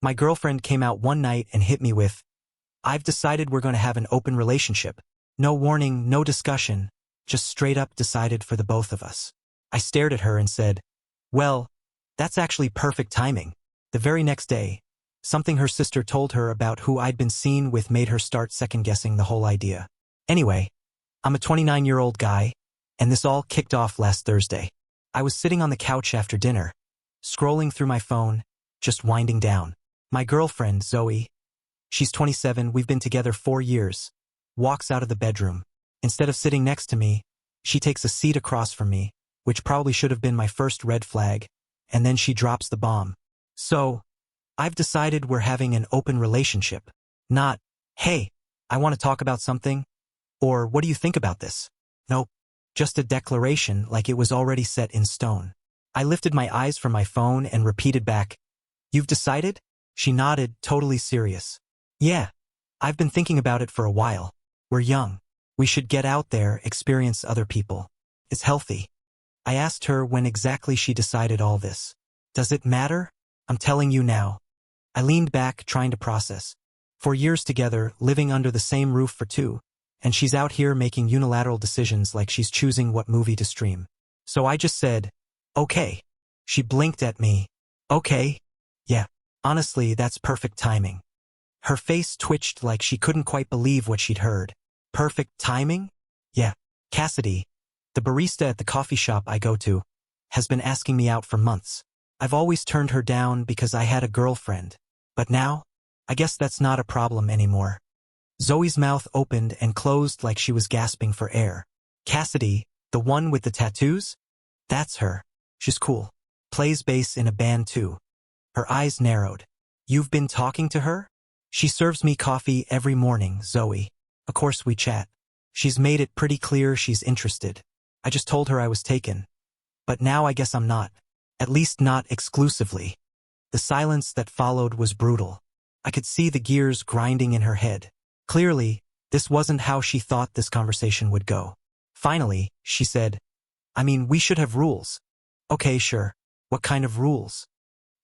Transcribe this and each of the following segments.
My girlfriend came out one night and hit me with, "I've decided we're going to have an open relationship." No warning, no discussion, just straight up decided for the both of us. I stared at her and said, "Well, that's actually perfect timing." The very next day, something her sister told her about who I'd been seen with made her start second-guessing the whole idea. Anyway, I'm a 29-year-old guy, and this all kicked off last Thursday. I was sitting on the couch after dinner, scrolling through my phone, just winding down. My girlfriend, Zoe, she's 27, we've been together 4 years, walks out of the bedroom. Instead of sitting next to me, she takes a seat across from me, which probably should have been my first red flag, and then she drops the bomb. "So, I've decided we're having an open relationship." Not, "Hey, I want to talk about something," or "What do you think about this?" Nope, just a declaration like it was already set in stone. I lifted my eyes from my phone and repeated back, "You've decided?" She nodded, totally serious. "Yeah, I've been thinking about it for a while. We're young. We should get out there, experience other people. It's healthy." I asked her when exactly she decided all this. "Does it matter? I'm telling you now." I leaned back, trying to process. 4 years together, living under the same roof for 2, and she's out here making unilateral decisions like she's choosing what movie to stream. So I just said, "Okay." She blinked at me. "Okay? Yeah. Honestly, that's perfect timing." Her face twitched like she couldn't quite believe what she'd heard. Perfect timing? Yeah. Cassidy, the barista at the coffee shop I go to, has been asking me out for months. I've always turned her down because I had a girlfriend. But now, I guess that's not a problem anymore. Zoe's mouth opened and closed like she was gasping for air. "Cassidy, the one with the tattoos? That's her. She's cool. Plays bass in a band too." Her eyes narrowed. "You've been talking to her?" "She serves me coffee every morning, Zoe. Of course we chat. She's made it pretty clear she's interested. I just told her I was taken. But now I guess I'm not. At least not exclusively." The silence that followed was brutal. I could see the gears grinding in her head. Clearly, this wasn't how she thought this conversation would go. Finally, she said, "I mean, we should have rules." "Okay, sure. What kind of rules?"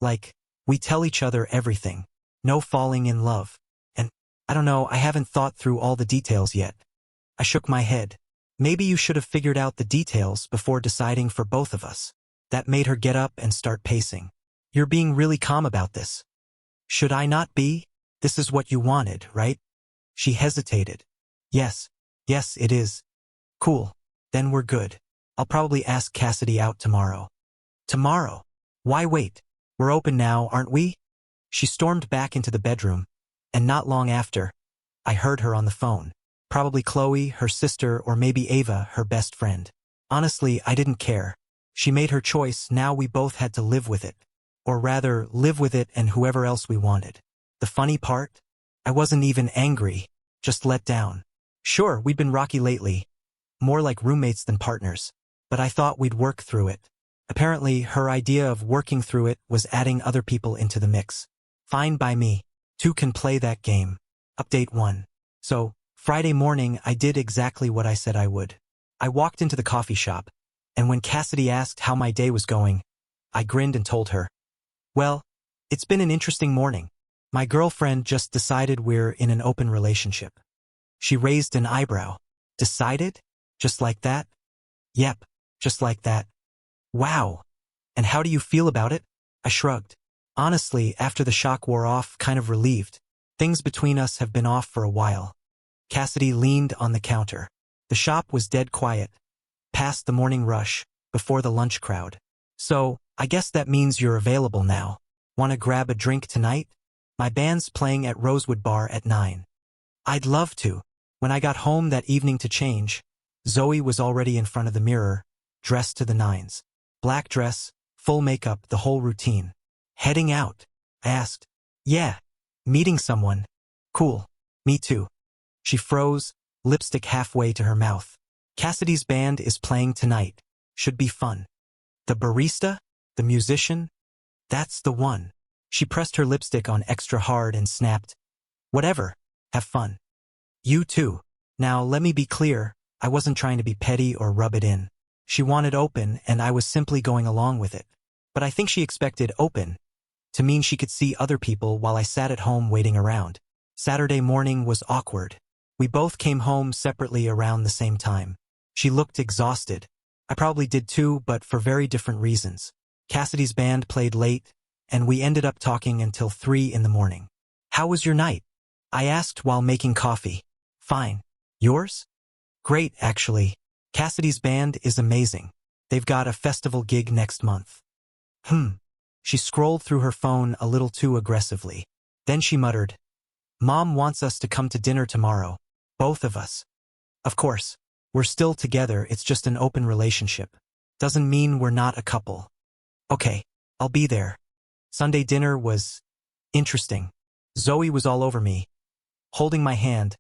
"Like, we tell each other everything. No falling in love. And, I don't know, I haven't thought through all the details yet." I shook my head. "Maybe you should have figured out the details before deciding for both of us." That made her get up and start pacing. "You're being really calm about this." "Should I not be? This is what you wanted, right?" She hesitated. Yes, it is." "Cool. Then we're good. I'll probably ask Cassidy out tomorrow." "Tomorrow? Why wait? We're open now, aren't we?" She stormed back into the bedroom, and not long after, I heard her on the phone. Probably Chloe, her sister, or maybe Ava, her best friend. Honestly, I didn't care. She made her choice, now we both had to live with it. Or rather, live with it and whoever else we wanted. The funny part? I wasn't even angry, just let down. Sure, we'd been rocky lately. More like roommates than partners. But I thought we'd work through it. Apparently, her idea of working through it was adding other people into the mix. Fine by me. 2 can play that game. Update 1. So, Friday morning, I did exactly what I said I would. I walked into the coffee shop, and when Cassidy asked how my day was going, I grinned and told her, "Well, it's been an interesting morning. My girlfriend just decided we're in an open relationship." She raised an eyebrow. "Decided? Just like that?" "Yep, just like that." "Wow. And how do you feel about it?" I shrugged. Honestly, after the shock wore off, kind of relieved. Things between us have been off for a while. Cassidy leaned on the counter. The shop was dead quiet, past the morning rush, before the lunch crowd. "So, I guess that means you're available now. Want to grab a drink tonight? My band's playing at Rosewood Bar at 9. "I'd love to." When I got home that evening to change, Zoe was already in front of the mirror, dressed to the nines. Black dress, full makeup, the whole routine. "Heading out?" I asked. "Yeah. Meeting someone." "Cool. Me too." She froze, lipstick halfway to her mouth. "Cassidy's band is playing tonight. Should be fun." "The barista? The musician?" "That's the one." She pressed her lipstick on extra hard and snapped, "Whatever. Have fun." "You too." Now, let me be clear, I wasn't trying to be petty or rub it in. She wanted open, and I was simply going along with it. But I think she expected open, to mean she could see other people while I sat at home waiting around. Saturday morning was awkward. We both came home separately around the same time. She looked exhausted. I probably did too, but for very different reasons. Cassidy's band played late, and we ended up talking until 3 in the morning. How was your night? I asked while making coffee. Fine. Yours? Great, actually. Cassidy's band is amazing. They've got a festival gig next month. She scrolled through her phone a little too aggressively. Then she muttered, Mom wants us to come to dinner tomorrow. Both of us. Of course. We're still together, it's just an open relationship. Doesn't mean we're not a couple. Okay, I'll be there. Sunday dinner was interesting. Zoe was all over me, holding my hand,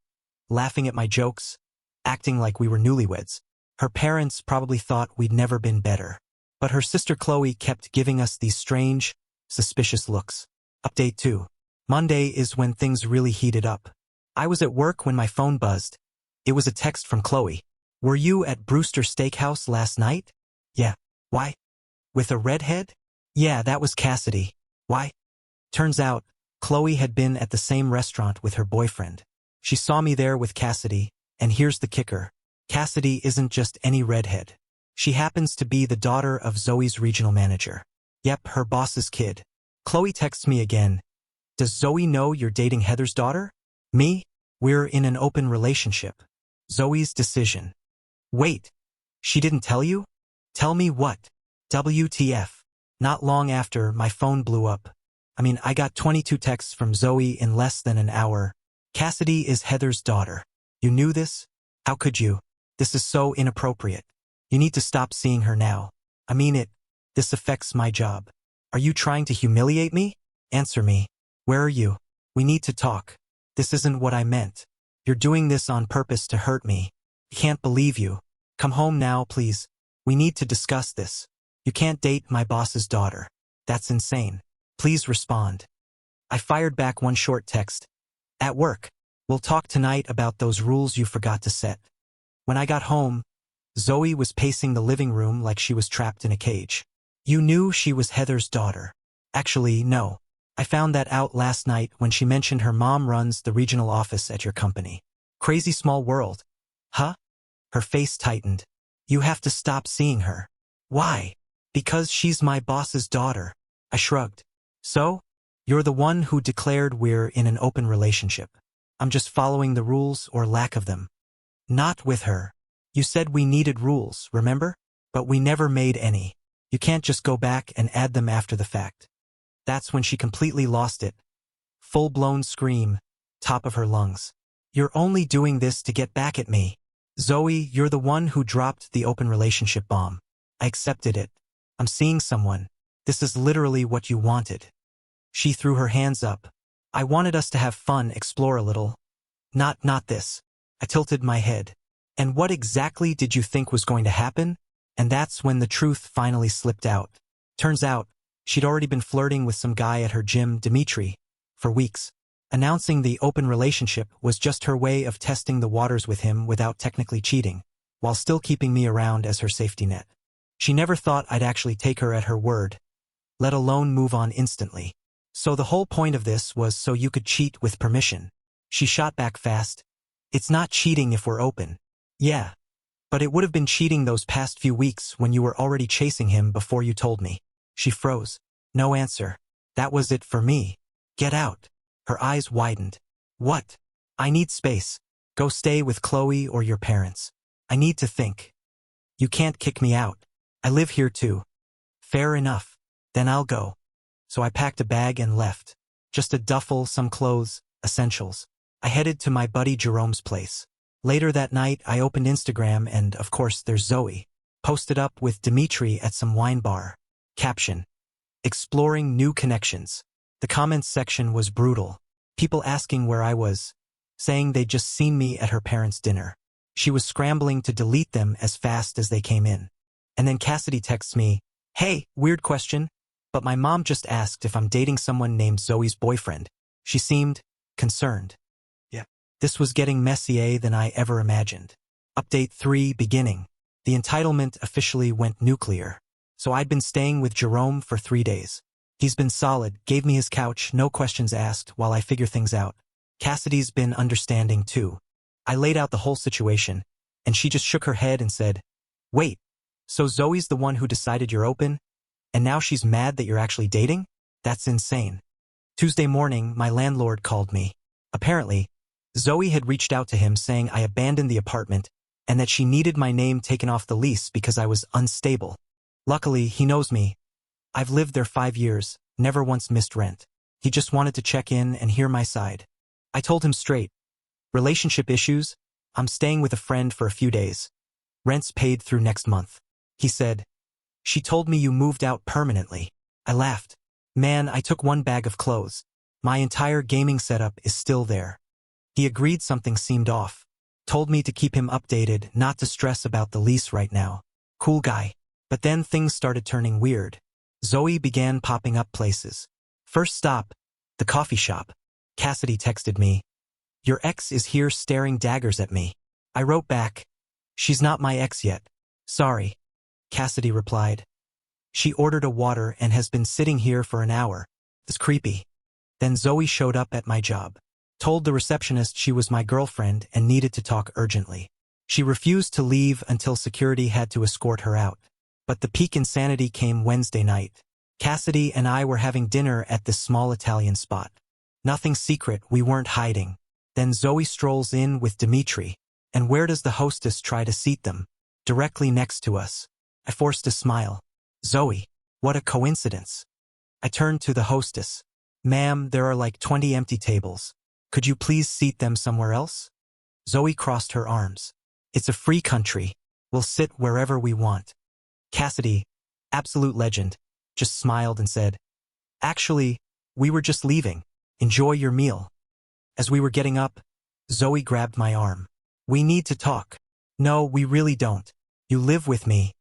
laughing at my jokes, acting like we were newlyweds. Her parents probably thought we'd never been better. But her sister Chloe kept giving us these strange, suspicious looks. Update 2. Monday is when things really heated up. I was at work when my phone buzzed. It was a text from Chloe. Were you at Brewster Steakhouse last night? Yeah. Why? With a redhead? Yeah, that was Cassidy. Why? Turns out, Chloe had been at the same restaurant with her boyfriend. She saw me there with Cassidy, and here's the kicker. Cassidy isn't just any redhead. She happens to be the daughter of Zoe's regional manager. Yep, her boss's kid. Chloe texts me again. Does Zoe know you're dating Heather's daughter? Me? We're in an open relationship. Zoe's decision. Wait. She didn't tell you? Tell me what? WTF. Not long after, my phone blew up. I got 22 texts from Zoe in less than an hour. Cassidy is Heather's daughter. You knew this? How could you? This is so inappropriate. You need to stop seeing her now. This affects my job. Are you trying to humiliate me? Answer me. Where are you? We need to talk. This isn't what I meant. You're doing this on purpose to hurt me. I can't believe you. Come home now, please. We need to discuss this. You can't date my boss's daughter. That's insane. Please respond. I fired back one short text. At work. We'll talk tonight about those rules you forgot to set. When I got home, Zoe was pacing the living room like she was trapped in a cage. You knew she was Heather's daughter. Actually, no. I found that out last night when she mentioned her mom runs the regional office at your company. Crazy small world. Huh? Her face tightened. You have to stop seeing her. Why? Because she's my boss's daughter. I shrugged. So? You're the one who declared we're in an open relationship. I'm just following the rules or lack of them. Not with her. You said we needed rules, remember? But we never made any. You can't just go back and add them after the fact. That's when she completely lost it. Full-blown scream, top of her lungs. You're only doing this to get back at me. Zoe, you're the one who dropped the open relationship bomb. I accepted it. I'm seeing someone. This is literally what you wanted. She threw her hands up. I wanted us to have fun, explore a little. Not this. I tilted my head. And what exactly did you think was going to happen? And that's when the truth finally slipped out. Turns out, she'd already been flirting with some guy at her gym, Dimitri, for weeks. Announcing the open relationship was just her way of testing the waters with him without technically cheating, while still keeping me around as her safety net. She never thought I'd actually take her at her word, let alone move on instantly. So the whole point of this was so you could cheat with permission. She shot back fast. It's not cheating if we're open. Yeah. But it would have been cheating those past few weeks when you were already chasing him before you told me. She froze. No answer. That was it for me. Get out. Her eyes widened. What? I need space. Go stay with Chloe or your parents. I need to think. You can't kick me out. I live here too. Fair enough. Then I'll go. So I packed a bag and left. Just a duffel, some clothes, essentials. I headed to my buddy Jerome's place. Later that night, I opened Instagram and, of course, there's Zoe. Posted up with Dimitri at some wine bar. Caption. Exploring new connections. The comments section was brutal. People asking where I was, saying they'd just seen me at her parents' dinner. She was scrambling to delete them as fast as they came in. And then Cassidy texts me, hey, weird question, but my mom just asked if I'm dating someone named Zoe's boyfriend. She seemed concerned. Yeah. This was getting messier than I ever imagined. Update 3 beginning. The entitlement officially went nuclear. So I'd been staying with Jerome for 3 days. He's been solid, gave me his couch, no questions asked, while I figure things out. Cassidy's been understanding too. I laid out the whole situation, and she just shook her head and said, "Wait, so Zoe's the one who decided you're open? And now she's mad that you're actually dating? That's insane." Tuesday morning, my landlord called me. Apparently, Zoe had reached out to him saying I abandoned the apartment and that she needed my name taken off the lease because I was unstable. Luckily, he knows me. I've lived there 5 years, never once missed rent. He just wanted to check in and hear my side. I told him straight. Relationship issues? I'm staying with a friend for a few days. Rent's paid through next month. He said, "She told me you moved out permanently." I laughed. Man, I took one bag of clothes. My entire gaming setup is still there. He agreed something seemed off. Told me to keep him updated, not to stress about the lease right now. Cool guy. But then things started turning weird. Zoe began popping up places. First stop, the coffee shop. Cassidy texted me, "Your ex is here staring daggers at me." I wrote back, "She's not my ex yet. Sorry." Cassidy replied, "She ordered a water and has been sitting here for an hour. It's creepy." Then Zoe showed up at my job. Told the receptionist she was my girlfriend and needed to talk urgently. She refused to leave until security had to escort her out. But the peak insanity came Wednesday night. Cassidy and I were having dinner at this small Italian spot. Nothing secret, we weren't hiding. Then Zoe strolls in with Dimitri. And where does the hostess try to seat them? Directly next to us. I forced a smile. "Zoe, what a coincidence." I turned to the hostess. "Ma'am, there are like 20 empty tables. Could you please seat them somewhere else?" Zoe crossed her arms. "It's a free country. We'll sit wherever we want." Cassidy, absolute legend, just smiled and said, "Actually, we were just leaving. Enjoy your meal." As we were getting up, Zoe grabbed my arm. "We need to talk." "No, we really don't. You live with me."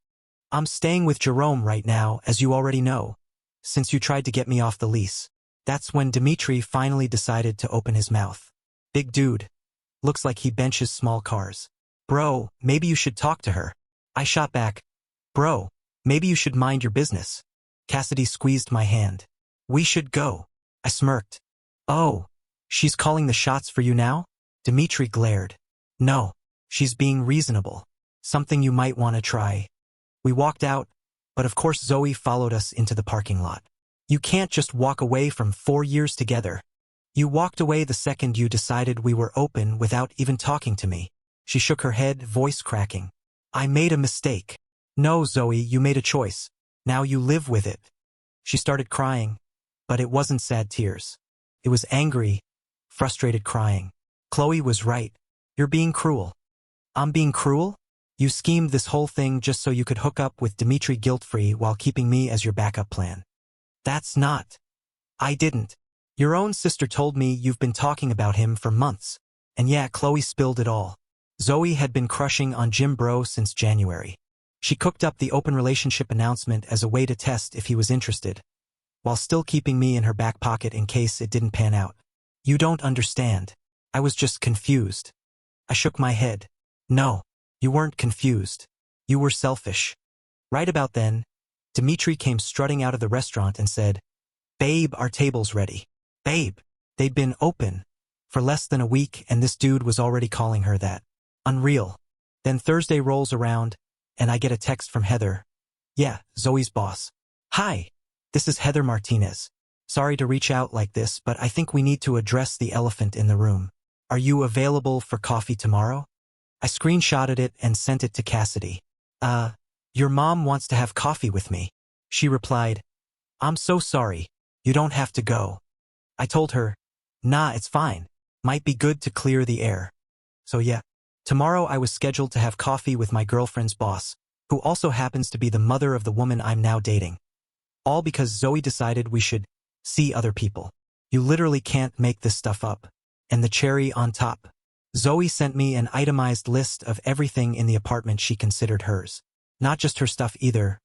"I'm staying with Jerome right now, as you already know, since you tried to get me off the lease." That's when Dimitri finally decided to open his mouth. Big dude. Looks like he benches small cars. "Bro, maybe you should talk to her." I shot back, "Bro, maybe you should mind your business." Cassidy squeezed my hand. "We should go." I smirked. "Oh, she's calling the shots for you now?" Dimitri glared. "No, she's being reasonable. Something you might want to try." We walked out, but of course Zoe followed us into the parking lot. "You can't just walk away from 4 years together. You walked away the second you decided we were open without even talking to me." She shook her head, voice cracking. "I made a mistake." "No, Zoe, you made a choice. Now you live with it." She started crying, but it wasn't sad tears. It was angry, frustrated crying. Chloe was right. "You're being cruel." "I'm being cruel? You schemed this whole thing just so you could hook up with Dimitri guilt-free while keeping me as your backup plan." "That's not." "I didn't. Your own sister told me you've been talking about him for months." And yeah, Chloe spilled it all. Zoe had been crushing on Jim Bro since January. She cooked up the open relationship announcement as a way to test if he was interested, while still keeping me in her back pocket in case it didn't pan out. "You don't understand. I was just confused." I shook my head. "No, you weren't confused. You were selfish." Right about then, Dimitri came strutting out of the restaurant and said, "Babe, our table's ready." Babe. They'd been open for less than a week and this dude was already calling her that. Unreal. Then Thursday rolls around and I get a text from Heather. "Yeah, Zoe's boss. Hi, this is Heather Martinez. Sorry to reach out like this, but I think we need to address the elephant in the room. Are you available for coffee tomorrow?" I screenshotted it and sent it to Cassidy. Your mom wants to have coffee with me." She replied, "I'm so sorry. You don't have to go." I told her, "Nah, it's fine. Might be good to clear the air." So yeah, tomorrow I was scheduled to have coffee with my girlfriend's boss, who also happens to be the mother of the woman I'm now dating. All because Zoe decided we should see other people. You literally can't make this stuff up. And the cherry on top. Zoe sent me an itemized list of everything in the apartment she considered hers. Not just her stuff either.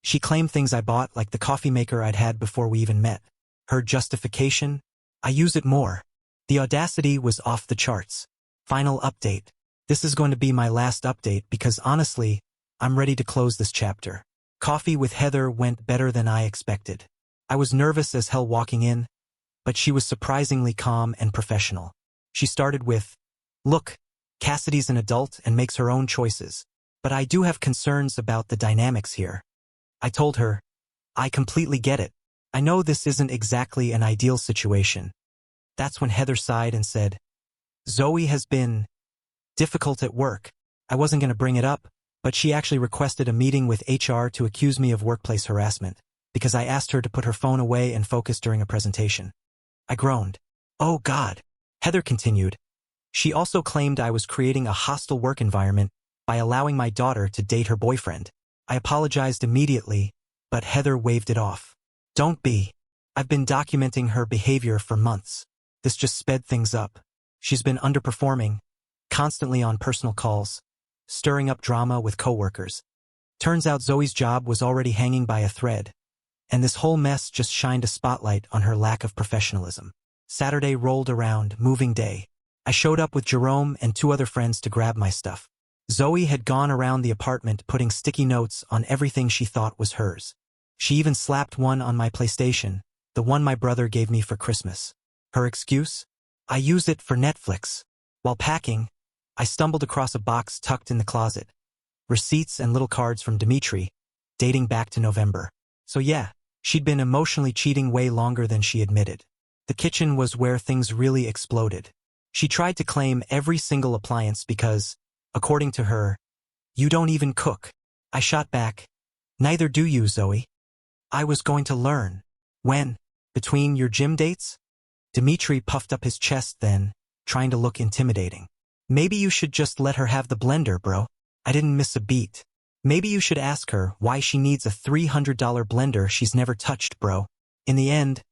She claimed things I bought, like the coffee maker I'd had before we even met. Her justification? I use it more. The audacity was off the charts. Final update. This is going to be my last update because honestly, I'm ready to close this chapter. Coffee with Heather went better than I expected. I was nervous as hell walking in, but she was surprisingly calm and professional. She started with, "Look, Cassidy's an adult and makes her own choices, but I do have concerns about the dynamics here." I told her, "I completely get it. I know this isn't exactly an ideal situation." That's when Heather sighed and said, "Zoe has been difficult at work." I wasn't going to bring it up, but she actually requested a meeting with HR to accuse me of workplace harassment, because I asked her to put her phone away and focus during a presentation. I groaned. "Oh God." Heather continued. She also claimed I was creating a hostile work environment by allowing my daughter to date her boyfriend. I apologized immediately, but Heather waved it off. "Don't be. I've been documenting her behavior for months. This just sped things up. She's been underperforming, constantly on personal calls, stirring up drama with coworkers. Turns out Zoe's job was already hanging by a thread, and this whole mess just shined a spotlight on her lack of professionalism." Saturday rolled around, moving day. I showed up with Jerome and 2 other friends to grab my stuff. Zoe had gone around the apartment putting sticky notes on everything she thought was hers. She even slapped one on my PlayStation, the one my brother gave me for Christmas. Her excuse? "I use it for Netflix." While packing, I stumbled across a box tucked in the closet. Receipts and little cards from Dimitri, dating back to November. So yeah, she'd been emotionally cheating way longer than she admitted. The kitchen was where things really exploded. She tried to claim every single appliance because, according to her, "You don't even cook." I shot back, "Neither do you, Zoe. I was going to learn." "When? Between your gym dates?" Dimitri puffed up his chest then, trying to look intimidating. "Maybe you should just let her have the blender, bro." I didn't miss a beat. "Maybe you should ask her why she needs a $300 blender she's never touched, bro." In the end,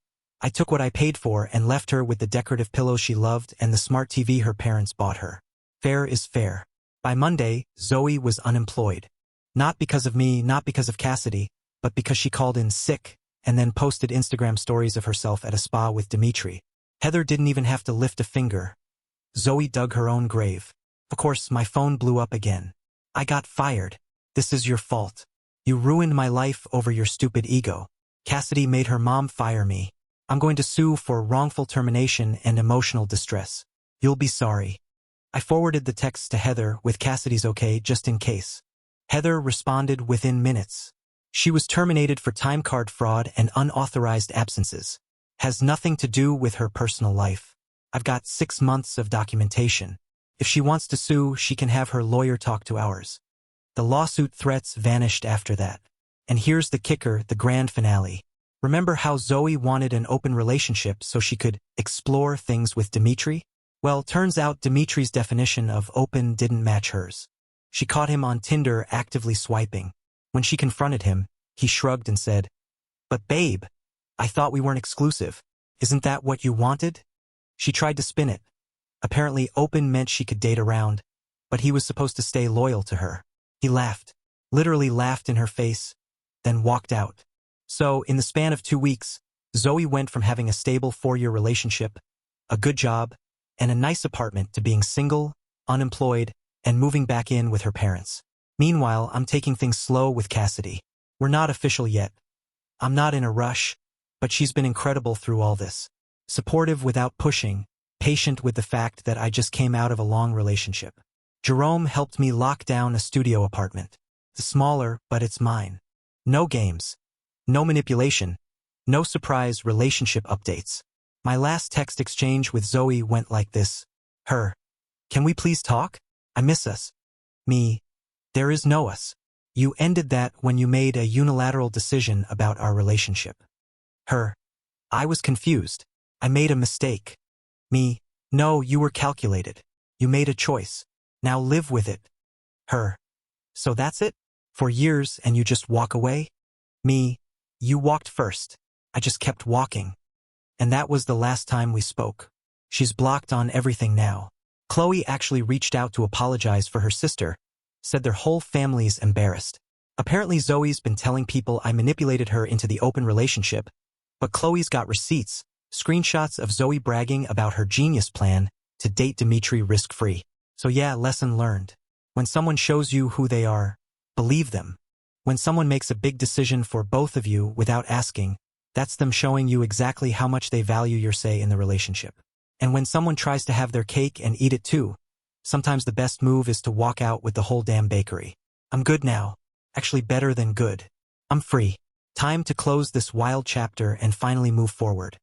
I took what I paid for and left her with the decorative pillows she loved and the smart TV her parents bought her. Fair is fair. By Monday, Zoe was unemployed. Not because of me, not because of Cassidy, but because she called in sick and then posted Instagram stories of herself at a spa with Dimitri. Heather didn't even have to lift a finger. Zoe dug her own grave. Of course, my phone blew up again. "I got fired. This is your fault. You ruined my life over your stupid ego. Cassidy made her mom fire me. I'm going to sue for wrongful termination and emotional distress. You'll be sorry." I forwarded the text to Heather with Cassidy's okay just in case. Heather responded within minutes. She was terminated for time card fraud and unauthorized absences. Has nothing to do with her personal life. I've got 6 months of documentation. If she wants to sue, she can have her lawyer talk to ours. The lawsuit threats vanished after that. And here's the kicker, the grand finale. Remember how Zoe wanted an open relationship so she could explore things with Dimitri? Well, turns out Dimitri's definition of open didn't match hers. She caught him on Tinder actively swiping. When she confronted him, he shrugged and said, "But babe, I thought we weren't exclusive. Isn't that what you wanted?" She tried to spin it. Apparently open meant she could date around, but he was supposed to stay loyal to her. He laughed, literally laughed in her face, then walked out. So, in the span of 2 weeks, Zoe went from having a stable 4-year relationship, a good job, and a nice apartment to being single, unemployed, and moving back in with her parents. Meanwhile, I'm taking things slow with Cassidy. We're not official yet. I'm not in a rush, but she's been incredible through all this. Supportive without pushing, patient with the fact that I just came out of a long relationship. Jerome helped me lock down a studio apartment. It's smaller, but it's mine. No games. No manipulation. No surprise relationship updates. My last text exchange with Zoe went like this. Her. "Can we please talk? I miss us." Me. "There is no us. You ended that when you made a unilateral decision about our relationship." Her. "I was confused. I made a mistake." Me. "No, you were calculated. You made a choice. Now live with it." Her. "So that's it? For years and you just walk away?" Me. "You walked first. I just kept walking. And that was the last time we spoke." She's blocked on everything now. Chloe actually reached out to apologize for her sister, said their whole family's embarrassed. Apparently Zoe's been telling people I manipulated her into the open relationship, but Chloe's got receipts, screenshots of Zoe bragging about her genius plan to date Dimitri risk-free. So yeah, lesson learned. When someone shows you who they are, believe them. When someone makes a big decision for both of you without asking, That's them showing you exactly how much they value your say in the relationship. And when someone tries to have their cake and eat it too, sometimes the best move is to walk out with the whole damn bakery. I'm good now. Actually better than good. I'm free. Time to close this wild chapter and finally move forward.